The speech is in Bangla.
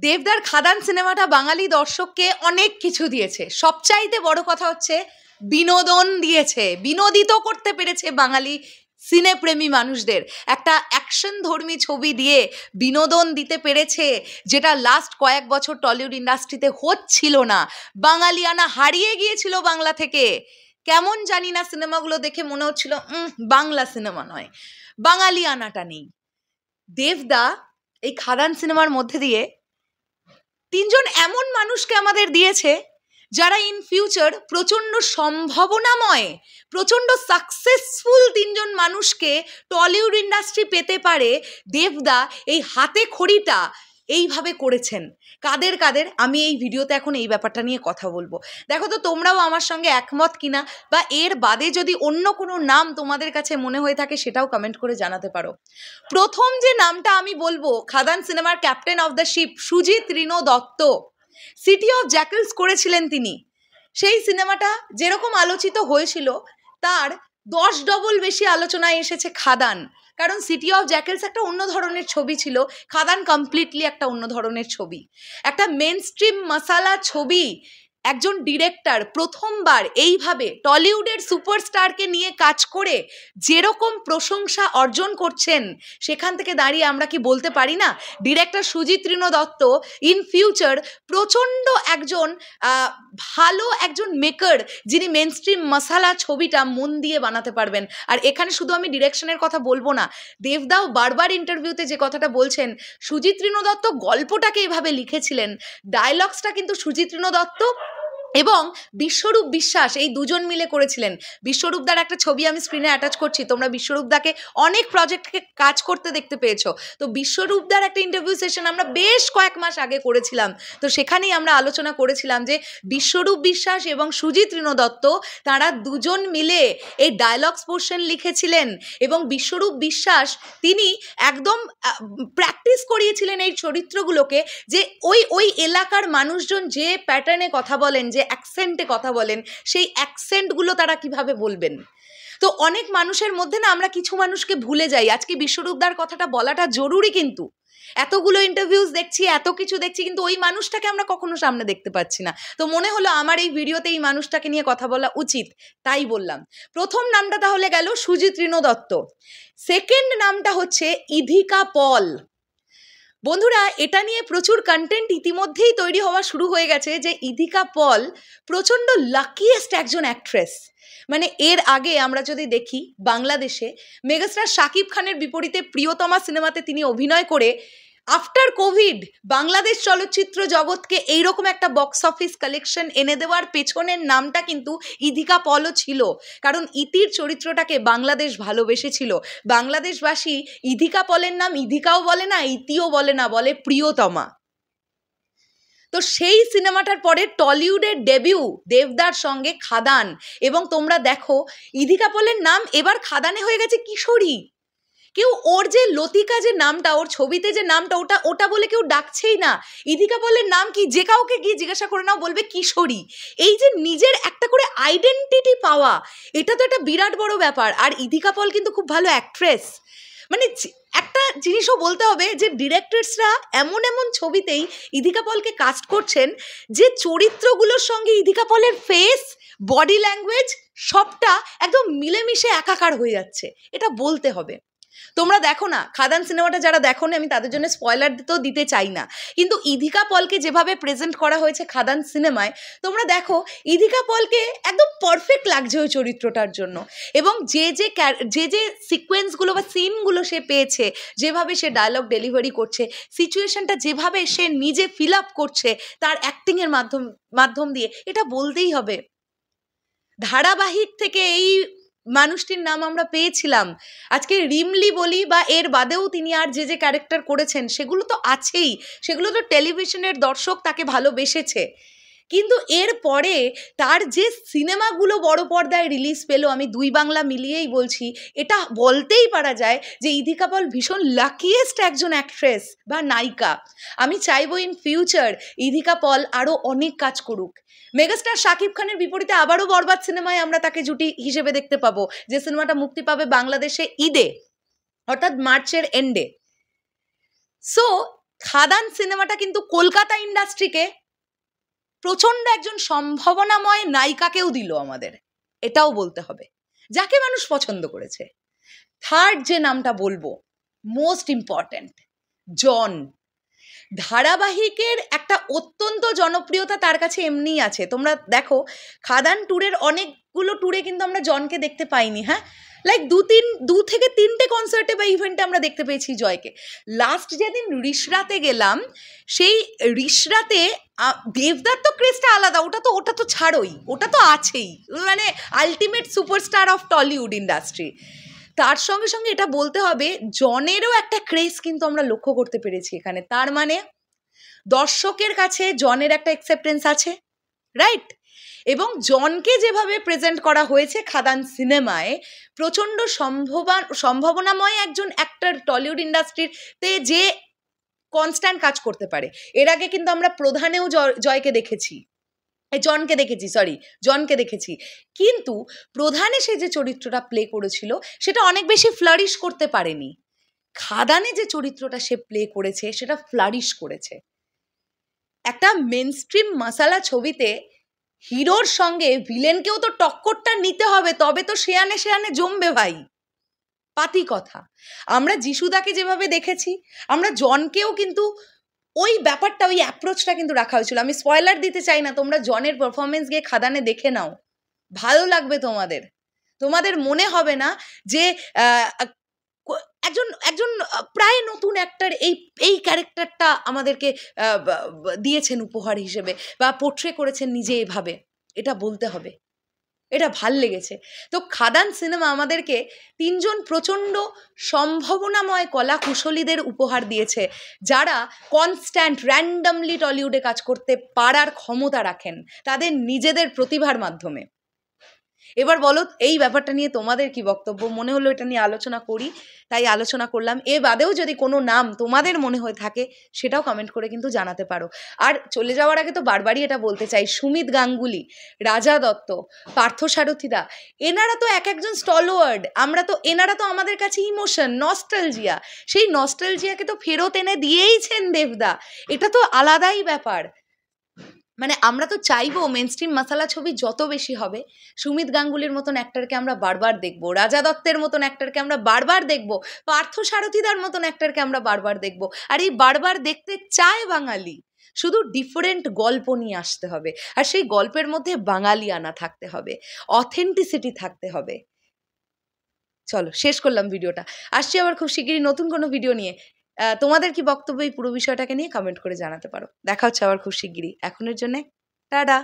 দেবদার খাদান সিনেমাটা বাঙালি দর্শককে অনেক কিছু দিয়েছে। সবচাইতে বড় কথা হচ্ছে বিনোদন দিয়েছে, বিনোদিত করতে পেরেছে বাঙালি সিনেপ্রেমী মানুষদের। একটা অ্যাকশন ধর্মী ছবি দিয়ে বিনোদন দিতে পেরেছে, যেটা লাস্ট কয়েক বছর টলিউড ইন্ডাস্ট্রিতে হচ্ছিল না। বাঙালিয়ানা হারিয়ে গিয়েছিল বাংলা থেকে। কেমন জানি না, সিনেমাগুলো দেখে মনে হচ্ছিল বাংলা সিনেমা নয়, বাঙালিয়ানাটা নেই। দেবদা এই খাদান সিনেমার মধ্যে দিয়ে তিনজন এমন মানুষকে আমাদের দিয়েছে যারা ইন ফিউচার প্রচণ্ড সম্ভাবনাময়, প্রচণ্ড সাকসেসফুল তিনজন মানুষকে টলিউড ইন্ডাস্ট্রি পেতে পারে। দেবদা এই হাতে খড়িটা এইভাবে করেছেন। কাদের কাদের আমি এই ভিডিওতে এখন এই ব্যাপারটা নিয়ে কথা বলবো। দেখো তো তোমরাও আমার সঙ্গে একমত কিনা, বা এর বাদে যদি অন্য কোনো নাম তোমাদের কাছে মনে হয়ে থাকে সেটাও কমেন্ট করে জানাতে পারো। প্রথম যে নামটা আমি বলবো, খাদান সিনেমার captain of the ship Sujit Rino Dutta. City of jackals করেছিলেন তিনি। সেই সিনেমাটা যেরকম আলোচিত হয়েছিল তার 10 ডবল বেশি আলোচনায় এসেছে খাদান। কারণ সিটি অফ জ্যাকেলস একটা অন্য ধরনের ছবি ছিল, খাদান কমপ্লিটলি একটা অন্য ধরনের ছবি। একটা মেন স্ট্রিম মশালা ছবি, একজন ডিরেক্টর প্রথমবার এইভাবে টলিউডের সুপারস্টারকে নিয়ে কাজ করে যেরকম প্রশংসা অর্জন করছেন, সেখান থেকে দাঁড়িয়ে আমরা কি বলতে পারি না director Sujit Rino Dutta in future প্রচণ্ড একজন ভালো একজন মেকার, যিনি মেন স্ট্রিম মশালা ছবিটা মন দিয়ে বানাতে পারবেন। আর এখানে শুধু আমি ডিরেকশনের কথা বলবো না, দেবদাও বারবার ইন্টারভিউতে যে কথাটা বলছেন, সুজিত রিনো দত্ত গল্পটাকে এভাবে লিখেছিলেন, ডায়লগসটা কিন্তু সুজিত রিনো দত্ত এবং বিশ্বরূপ বিশ্বাস এই দুজন মিলে করেছিলেন। বিশ্বরূপদার একটা ছবি আমি স্ক্রিনে অ্যাটাচ করছি, তোমরা বিশ্বরূপদাকে অনেক প্রজেক্টকে কাজ করতে দেখতে পেয়েছো। তো বিশ্বরূপদার একটা ইন্টারভিউ সেশন আমরা বেশ কয়েক মাস আগে করেছিলাম। তো সেখানেই আমরা আলোচনা করেছিলাম যে বিশ্বরূপ বিশ্বাস এবং সুজিত রিনো দত্ত তারা দুজন মিলে এই ডায়লগস পোর্শন লিখেছিলেন। এবং বিশ্বরূপ বিশ্বাস তিনি একদম প্র্যাকটিস করিয়েছিলেন এই চরিত্রগুলোকে, যে ওই এলাকার মানুষজন যে প্যাটার্নে কথা বলেন, যে অ্যাকসেন্টে কথা বলেন, সেই অ্যাকসেন্টগুলো তারা কিভাবে বলবেন। তো অনেক মানুষের মধ্যে না আমরা কিছু মানুষকে ভুলে যাই। আজকে বিশ্বরূপদার কথাটা বলাটা জরুরি, কিন্তু এতগুলো ইন্টারভিউজ দেখছি, এত কিছু দেখছি, কিন্তু ওই মানুষটাকে আমরা কখনো সামনে দেখতে পাচ্ছি না। তো মনে হলো আমার এই ভিডিওতে এই মানুষটাকে নিয়ে কথা বলা উচিত, তাই বললাম। প্রথম নামটা তাহলে গেল সুজিত রিনো দত্ত। সেকেন্ড নামটা হচ্ছে ইধিকা পল। বন্ধুরা, এটা নিয়ে প্রচুর কন্টেন্ট ইতিমধ্যেই তৈরি হওয়া শুরু হয়ে গেছে যে ইধিকা পল প্রচণ্ড লাকিয়েস্ট একজন অ্যাক্ট্রেস। মানে এর আগে আমরা যদি দেখি, বাংলাদেশে মেগাস্টার শাকিব খানের বিপরীতে প্রিয়তমা সিনেমাতে তিনি অভিনয় করে আফটার কোভিড বাংলাদেশ চলচ্চিত্র জগৎকে এইরকম একটা বক্স অফিস কালেকশন এনে দেওয়ার পেছনের নামটা কিন্তু ইধিকা পলও ছিল। কারণ ইতির চরিত্রটাকে বাংলাদেশ ভালোবেসেছিল। বাংলাদেশবাসী ইধিকা পলের নাম ইধিকাও বলে না, ইতিও বলে না, বলে প্রিয়তমা। তো সেই সিনেমাটার পরে টলিউডের ডেবিউ দেবদার সঙ্গে খাদান। এবং তোমরা দেখো ইধিকা পলের নাম এবার খাদানে হয়ে গেছে কিশোরী। কেউ ওর যে লতিকা যে নামটা, ওর ছবিতে যে নামটা, ওটা বলে কেউ ডাকছেই না। ইধিকা পলের নাম কি, যে কাউকে গিয়ে জিজ্ঞাসা করে নাও বলবে কিশোরী। এই যে নিজের একটা করে আইডেন্টিটি পাওয়া, এটা তো একটা বিরাট বড় ব্যাপার। আর ইধিকা পল কিন্তু খুব ভালো অ্যাক্ট্রেস। মানে একটা জিনিসও বলতে হবে যে ডিরেক্টরসরা এমন এমন ছবিতেই ইধিকা পলকে কাস্ট করছেন যে চরিত্রগুলোর সঙ্গে ইধিকা পলের ফেস, বডি ল্যাঙ্গুয়েজ সবটা একদম মিলেমিশে একাকার হয়ে যাচ্ছে, এটা বলতে হবে। তোমরা দেখো না খাদান সিনেমাটা, যারা দেখো না আমি তাদের জন্য স্পয়লার তো দিতে চাই না, কিন্তু ইধিকা পলকে যেভাবে প্রেজেন্ট করা হয়েছে খাদান সিনেমায়, তোমরা দেখো ইধিকা পলকে একদম পারফেক্ট লাগছে ওই চরিত্রটার জন্য। এবং যে সিকোয়েন্সগুলো বা সিনগুলো সে পেয়েছে, যেভাবে সে ডায়লগ ডেলিভারি করছে, সিচুয়েশনটা যেভাবে সে নিজে ফিল আপ করছে তার অ্যাক্টিংয়ের মাধ্যম দিয়ে, এটা বলতেই হবে। ধারাবাহিক থেকে এই মানুষটির নাম আমরা পেয়েছিলাম। আজকে রিমলি বলি বা এর বাদেও তিনি আর যে ক্যারেক্টার করেছেন সেগুলো তো আছেই, সেগুলো তো টেলিভিশনের দর্শক তাকে ভালোবেসেছে। কিন্তু এর পরে তার যে সিনেমাগুলো বড় পর্দায় রিলিজ পেল, আমি দুই বাংলা মিলিয়েই বলছি, এটা বলতেই পারা যায় যে ইধিকা পল ভীষণ লাকিয়েস্ট একজন অ্যাক্ট্রেস বা নায়িকা। আমি চাইবো ইন ফিউচার ইধিকা পল আরও অনেক কাজ করুক। মেগাস্টার শাকিব খানের বিপরীতে আবারও বরবাদ সিনেমায় আমরা তাকে জুটি হিসেবে দেখতে পাবো, যে সিনেমাটা মুক্তি পাবে বাংলাদেশে ঈদে, অর্থাৎ মার্চের এন্ডে। সো খাদান সিনেমাটা কিন্তু কলকাতা ইন্ডাস্ট্রিকে প্রচন্ড একজন সম্ভাবনাময় নায়িকাকেও দিল আমাদের, এটাও বলতে হবে, যাকে মানুষ পছন্দ করেছে। থার্ড যে নামটা বলবো, মোস্ট ইম্পর্ট্যান্ট, জন। ধারাবাহিকের একটা অত্যন্ত জনপ্রিয়তা তার কাছে এমনিই আছে। তোমরা দেখো খাদান ট্যুরের অনেকগুলো ট্যুরে কিন্তু আমরা জনকে দেখতে পাইনি, হ্যাঁ, লাইক দু থেকে তিনটে কনসার্টে বা ইভেন্টে আমরা দেখতে পেয়েছি জয়কে। লাস্ট যেদিন রিশরাতে গেলাম, সেই রিশরাতে দেবদার তো ক্রেজটা আলাদা, ওটা তো ছাড়োই, ওটা তো আছেই, মানে ultimate superstar of Tollywood industry. তার সঙ্গে সঙ্গে এটা বলতে হবে, জনেরও একটা ক্রেজ কিন্তু আমরা লক্ষ্য করতে পেরেছি এখানে। তার মানে দর্শকের কাছে জনের একটা অ্যাকসেপ্টেন্স আছে, রাইট? এবং জনকে যেভাবে প্রেজেন্ট করা হয়েছে খাদান সিনেমায়, প্রচণ্ড সম্ভাবনাময় একজন অ্যাক্টর টলিউড ইন্ডাস্ট্রিতে যে কনস্ট্যান্ট কাজ করতে পারে। এর আগে কিন্তু আমরা প্রধানেও জনকে দেখেছি, কিন্তু প্রধানে সে যে চরিত্রটা প্লে করেছিল সেটা অনেক বেশি ফ্লারিশ করতে পারেনি। খাদানে যে চরিত্রটা সে প্লে করেছে সেটা ফ্লারিশ করেছে। একটা মেনস্ট্রিম মশালা ছবিতে হিরোর সঙ্গে ভিলেনকেও তো টক্করটা নিতে হবে, তবে তো শেয়ানে জমবে ভাই, পাতি কথা। আমরা যিশুদাকে যেভাবে দেখেছি, আমরা জনকেও কিন্তু ওই ব্যাপারটা, ওই অ্যাপ্রোচটা কিন্তু রাখা হয়েছিল। আমি স্পয়লার দিতে চাই না, তোমরা জনের পারফরমেন্স গিয়ে খাদানে দেখে নাও, ভালো লাগবে তোমাদের মনে হবে না যে একজন প্রায় নতুন অ্যাক্টর এই ক্যারেক্টারটা আমাদেরকে দিয়েছেন উপহার হিসেবে, বা পোট্রে করেছেন নিজে এভাবে, এটা বলতে হবে, এটা ভাল লেগেছে। তো খাদান সিনেমা আমাদেরকে তিনজন প্রচণ্ড সম্ভাবনাময় কলা কুশলীদের উপহার দিয়েছে, যারা কনস্ট্যান্ট র্যান্ডমলি টলিউডে কাজ করতে পারার ক্ষমতা রাখেন তাদের নিজেদের প্রতিভার মাধ্যমে। এবার বলো এই ব্যাপারটা নিয়ে তোমাদের কি বক্তব্য? মনে হলো এটা নিয়ে আলোচনা করি, তাই আলোচনা করলাম। এ বাদেও যদি কোনো নাম তোমাদের মনে হয়ে থাকে সেটাও কমেন্ট করে কিন্তু জানাতে পারো। আর চলে যাওয়ার আগে তো বারবারই এটা বলতে চাই, সুমিত গাঙ্গুলি, রাজা দত্ত, পার্থসারথীদা, এনারা তো একজন স্টলওয়ার্ড। এনারা তো আমাদের কাছে ইমোশন, নস্টালজিয়া, সেই নস্টালজিয়াকে তো ফেরত এনে দিয়েইছেন দেবদা, এটা তো আলাদাই ব্যাপার। মানে আমরা তো চাইবো মেনস্ট্রিম মশালা ছবি যত বেশি হবে, সুমিত গাঙ্গুলির মতন অ্যাক্টরকে আমরা বারবার দেখবো, রাজা দত্তের মতন অ্যাক্টরকে আমরা বারবার দেখবো, পার্থসারথীদার মতন অ্যাক্টরকে আমরা বারবার দেখবো। আর এই বারবার দেখতে চায় বাঙালি, শুধু ডিফারেন্ট গল্প নিয়ে আসতে হবে, আর সেই গল্পের মধ্যে বাঙালিয়ানা থাকতে হবে, অথেন্টিসিটি থাকতে হবে। চলো শেষ করলাম ভিডিওটা, আসছি আবার খুব শিগগিরই নতুন কোনো ভিডিও নিয়ে। তোমাদের কি বক্তব্য এই পুরো বিষয়টাকে নিয়ে কমেন্ট করে জানাতে পারো। দেখা হচ্ছে আবার খুব শিগগিরই। এখনের জন্যে টাটা।